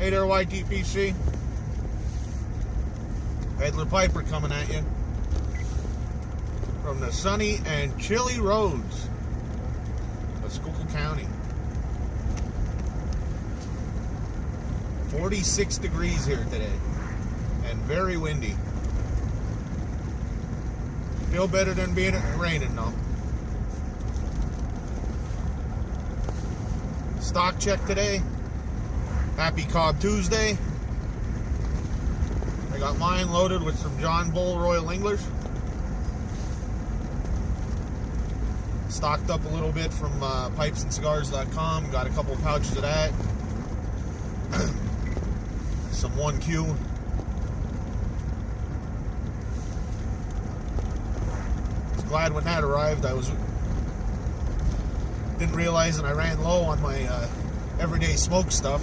Hey there, YTPC. Peddler Piper coming at you from the sunny and chilly roads of Schuylkill County. 46 degrees here today and very windy. Feel better than being raining though. Stock check today. Happy Cobb Tuesday. I got mine loaded with some John Bull Royal English. Stocked up a little bit from pipesandcigars.com. Got a couple of pouches of that. Some 1Q. Was glad when that arrived. Didn't realize that I ran low on my everyday smoke stuff.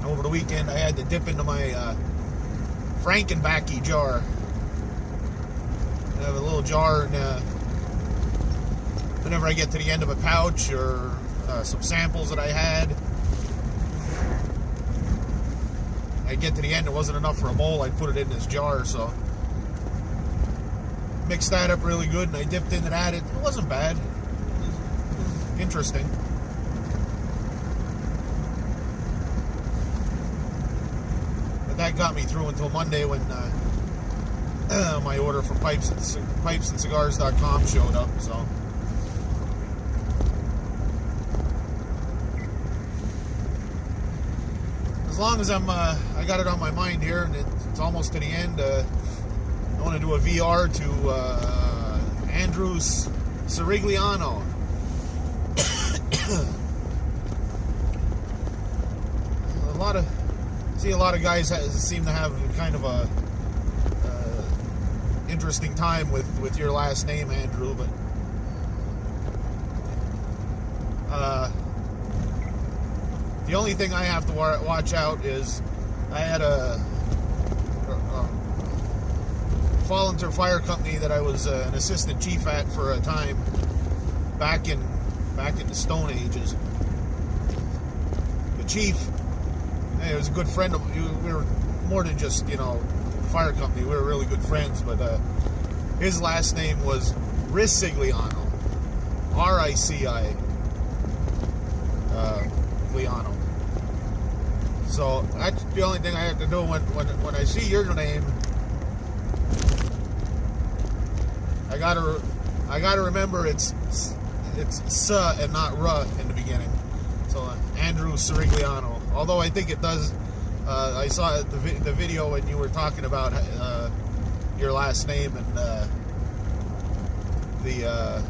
Over the weekend, I had to dip into my Frankenbacky jar. I have a little jar, and whenever I get to the end of a pouch or some samples that I had, I get to the end, it wasn't enough for a bowl, I'd put it in this jar, so mixed that up really good, and I dipped into that. It wasn't bad. It was interesting. But that got me through until Monday when my order from pipesandcigars.com showed up, so. As long as I got it on my mind here, and it's almost to the end, I want to do a VR to Andrew Cirigliano. A lot of guys seem to have kind of a interesting time with your last name, Andrew, but the only thing I have to watch out is I had a volunteer fire company that I was an assistant chief at for a time back in the Stone Ages. The chief, he was a good friend of we were more than just, fire company. We were really good friends, but his last name was Cirigliano. Ricigliano. So that's the only thing I have to do when I see your name. I gotta remember it's S and not R in the beginning. So Andrew Cirigliano. Although I think it does. I saw the video when you were talking about your last name and the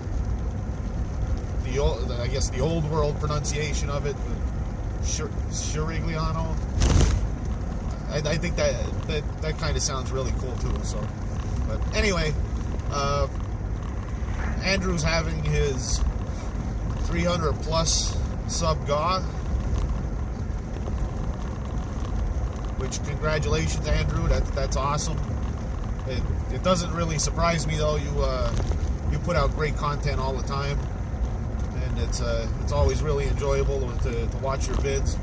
old world pronunciation of it, Cirigliano. I think that kind of sounds really cool too. So, but anyway, Andrew's having his 300 plus sub GA. Which, congratulations, Andrew. That's awesome. It doesn't really surprise me though. You put out great content all the time, and it's always really enjoyable to watch your vids.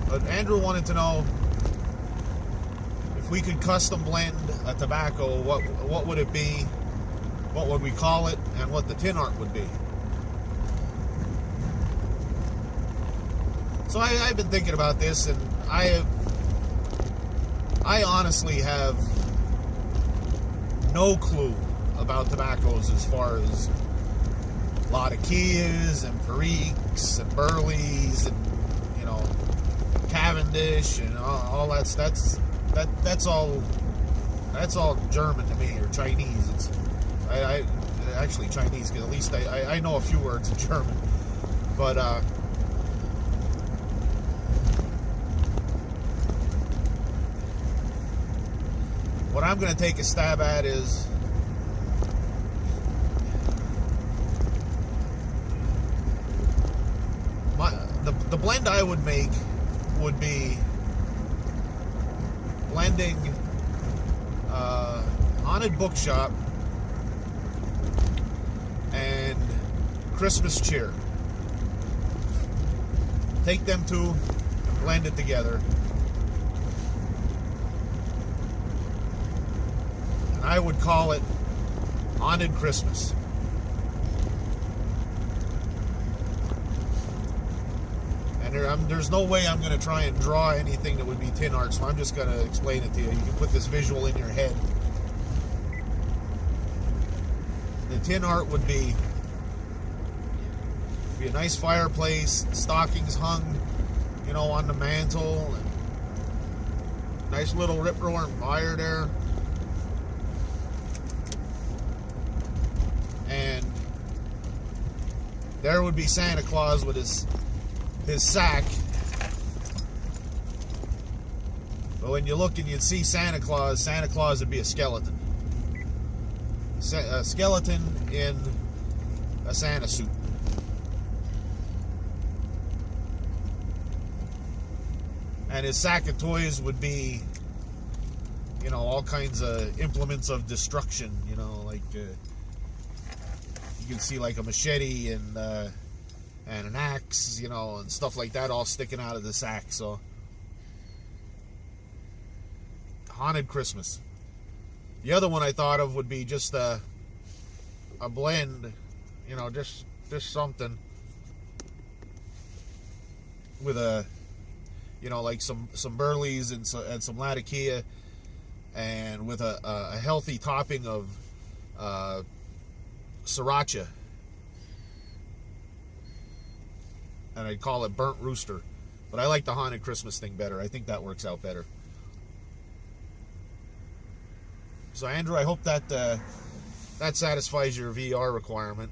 But Andrew wanted to know if we could custom blend a tobacco. What would it be? What would we call it? And what the tin art would be. So I've been thinking about this, and I honestly have no clue about tobaccos as far as Latakias and Periques and Burleys and Cavendish and all that. That's all German to me, or Chinese. It's I actually Chinese, because at least I know a few words in German, but what I'm going to take a stab at is the blend I would make would be blending Haunted Bookshop and Christmas cheer. Take them two and blend it together. And I would call it Haunted Christmas. And there's no way I'm going to try and draw anything that would be tin art, so I'm just going to explain it to you. You can put this visual in your head. The tin art would be a nice fireplace, stockings hung, you know, on the mantle, and nice little rip-roaring fire there. And there would be Santa Claus with his sack. But when you look and you'd see Santa Claus would be a skeleton. A skeleton in a Santa suit. And his sack of toys would be, you know, all kinds of implements of destruction, you know, like you can see like a machete and an axe, you know, and stuff like that all sticking out of the sack. So, Haunted Christmas. The other one I thought of would be just a blend, you know, just something with a, you know, like some Burleys and some Latakia, and with a healthy topping of sriracha. And I'd call it Burnt Rooster. But I like the Haunted Christmas thing better. I think that works out better. So, Andrew, I hope that that satisfies your VR requirement.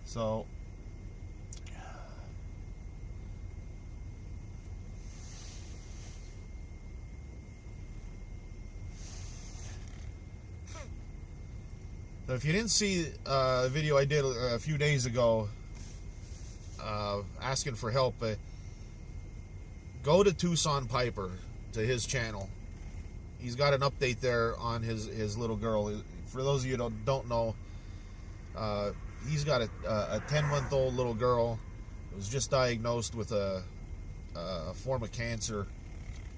So, if you didn't see a video I did a few days ago asking for help, go to Tucson Piper, to his channel. He's got an update there on his little girl. For those of you that don't know, he's got a 10-month-old little girl who was just diagnosed with a form of cancer.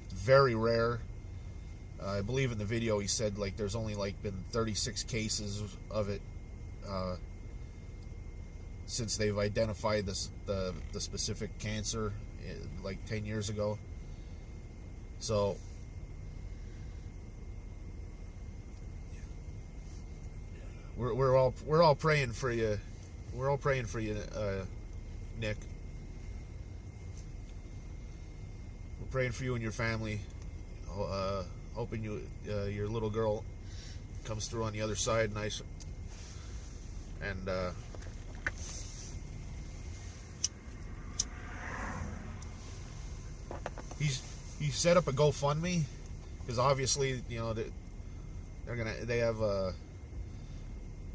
Very rare. I believe in the video he said like there's only like been 36 cases of it since they've identified the specific cancer like 10 years ago. So we're all praying for you. We're all praying for you, Nick. We're praying for you and your family. Hoping your little girl comes through on the other side nice. And he set up a GoFundMe because obviously, you know, they have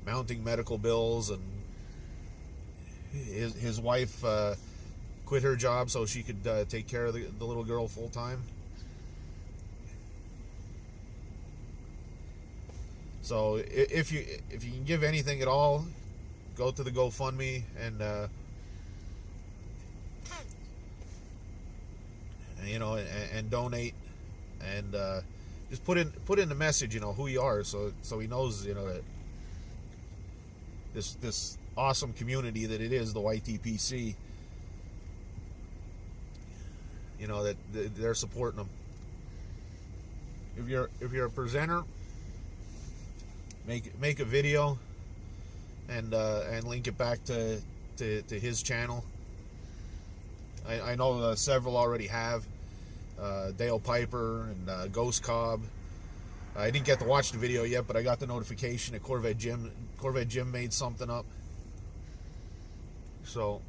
mounting medical bills, and his wife quit her job so she could take care of the little girl full time. So if you can give anything at all, go to the GoFundMe and you know, and donate, and just put in the message, you know, who you are, so he knows, you know, that this awesome community that it is, the YTPC, you know, that they're supporting them. If you're a presenter, make a video and link it back to his channel. I know several already have. Dale Piper and Ghost Cobb. I didn't get to watch the video yet, but I got the notification that Corvette Jim made something up. So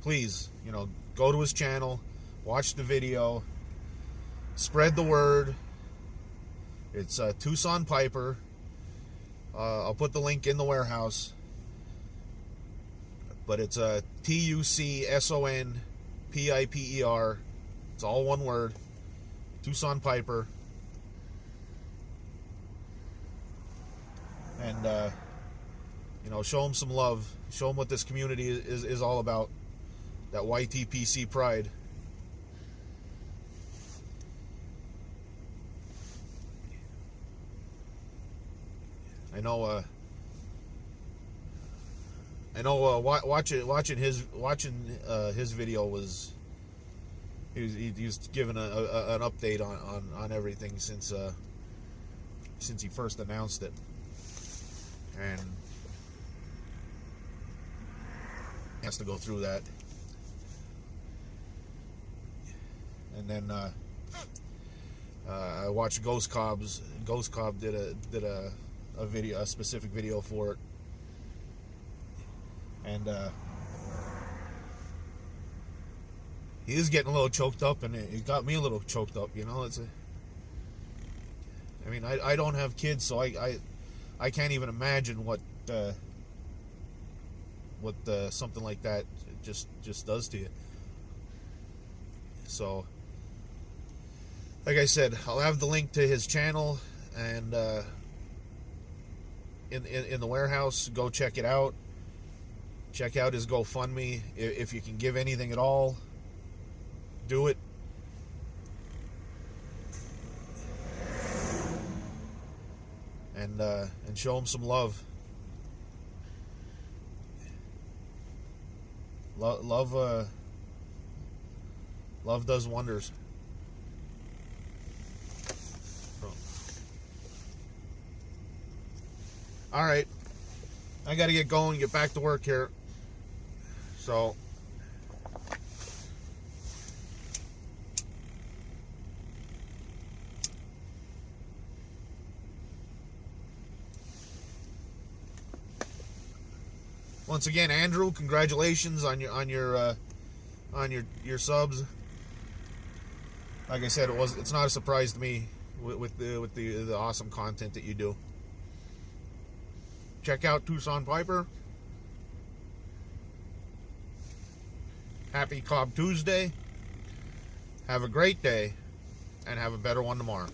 please, you know, go to his channel, watch the video, spread the word. It's Tucson Piper. I'll put the link in the warehouse. But it's TUCSONPIPER. It's all one word. Tucson Piper. you know, show them some love. Show them what this community is all about. That YTPC pride. I know. Watching his video was he was giving an update on everything since he first announced it, and has to go through that, and then I watched Ghost Cobb did a video, a specific video for it, and he is getting a little choked up, and it got me a little choked up. You know, I mean, I don't have kids, so I can't even imagine what something like that just does to you. So, like I said, I'll have the link to his channel and in the warehouse. Go check it out. Check out his GoFundMe. If you can give anything at all, do it. And show him some love. Love does wonders. All right, I got to get going, get back to work here. So, once again, Andrew, congratulations on your subs. Like I said, it's not a surprise to me with the awesome content that you do. Check out Tucson Piper. Happy Cobb Tuesday. Have a great day, and have a better one tomorrow.